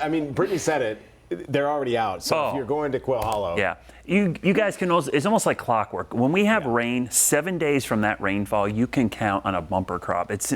I mean, Brittany said it. They're already out. So if you're going to Quail Hollow. Yeah. You guys can also, it's almost like clockwork. When we have rain, 7 days from that rainfall, you can count on a bumper crop. It's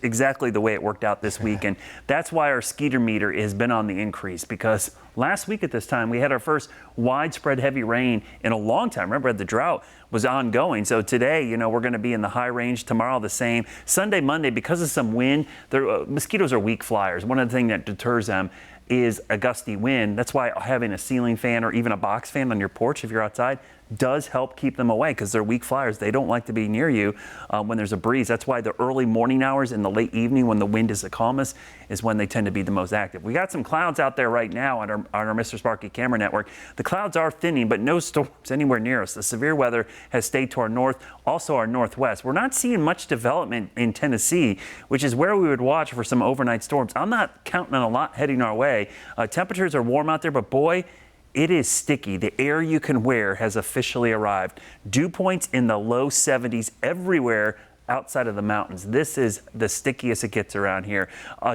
exactly the way it worked out this week. And that's why our skeeter meter has been on the increase, because last week at this time, we had our first widespread heavy rain in a long time. Remember, the drought was ongoing. So today, you know, we're going to be in the high range. Tomorrow, the same. Sunday, Monday, because of some wind, mosquitoes are weak flyers. One of the things that deters them is a gusty wind. That's why having a ceiling fan or even a box fan on your porch if you're outside does help keep them away, because they're weak flyers. They don't like to be near you when there's a breeze. That's why the early morning hours and the late evening when the wind is the calmest is when they tend to be the most active. We got some clouds out there right now on our Mr. Sparky camera network. The clouds are thinning, but no storms anywhere near us. The severe weather has stayed to our north, also our northwest. We're not seeing much development in Tennessee, which is where we would watch for some overnight storms. I'm not counting on a lot heading our way. Temperatures are warm out there, but boy, it is sticky. The air you can wear has officially arrived. Dew points in the low 70s everywhere outside of the mountains. This is the stickiest it gets around here.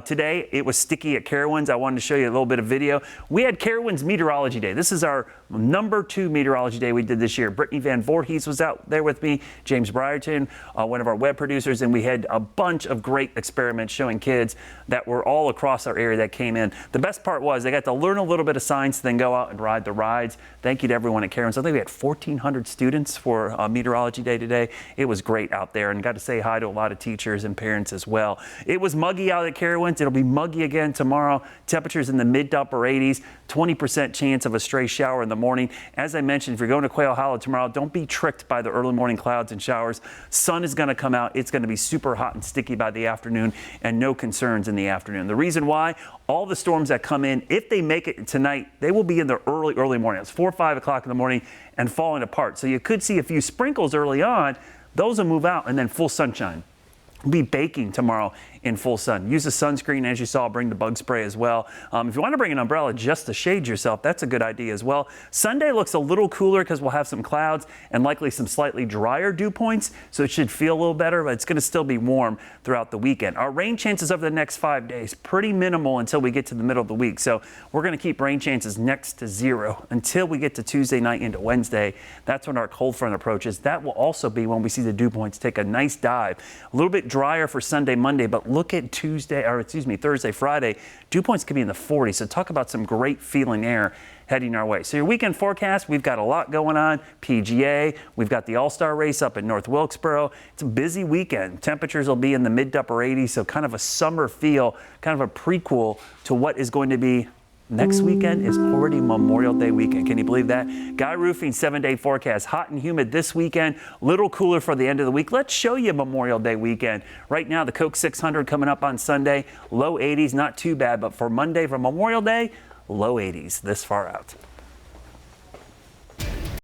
Today, it was sticky at Carowinds. I wanted to show you a little bit of video. We had Carowinds Meteorology Day. This is our #2 meteorology day we did this year. Brittany Van Voorhees was out there with me, James Brierton, one of our web producers, and we had a bunch of great experiments showing kids that were all across our area that came in. The best part was they got to learn a little bit of science, then go out and ride the rides. Thank you to everyone at Carowinds. I think we had 1,400 students for Meteorology Day today. It was great out there, and got to say hi to a lot of teachers and parents as well. It was muggy out at Carowinds. It'll be muggy again tomorrow. Temperatures in the mid to upper 80s, 20% chance of a stray shower in the morning. As I mentioned, if you're going to Quail Hollow tomorrow, don't be tricked by the early morning clouds and showers. Sun is going to come out. It's going to be super hot and sticky by the afternoon, and no concerns in the afternoon. The reason why, all the storms that come in, if they make it tonight, they will be in the early morning. It's 4 or 5 o'clock in the morning and falling apart. So you could see a few sprinkles early on. Those will move out, and then full sunshine. We'll be baking tomorrow in full sun. Use the sunscreen, as you saw, bring the bug spray as well. If you want to bring an umbrella just to shade yourself, that's a good idea as well. Sunday looks a little cooler because we'll have some clouds and likely some slightly drier dew points, so it should feel a little better, but it's going to still be warm throughout the weekend. Our rain chances over the next 5 days, pretty minimal until we get to the middle of the week. So we're going to keep rain chances next to zero until we get to Tuesday night into Wednesday. That's when our cold front approaches. That will also be when we see the dew points take a nice dive. A little bit drier for Sunday, Monday, but look at Thursday, Friday. Dew points could be in the 40s. So talk about some great feeling air heading our way. So your weekend forecast, we've got a lot going on. PGA, we've got the All-Star race up in North Wilkesboro. It's a busy weekend. Temperatures will be in the mid to upper 80s, so kind of a summer feel, kind of a prequel to what is going to be next weekend. Is already Memorial Day weekend. Can you believe that? Guy Roofing 7-day forecast. Hot and humid this weekend. Little cooler for the end of the week. Let's show you Memorial Day weekend. Right now, the Coke 600 coming up on Sunday. Low 80s, not too bad. But for Monday, for Memorial Day, low 80s this far out.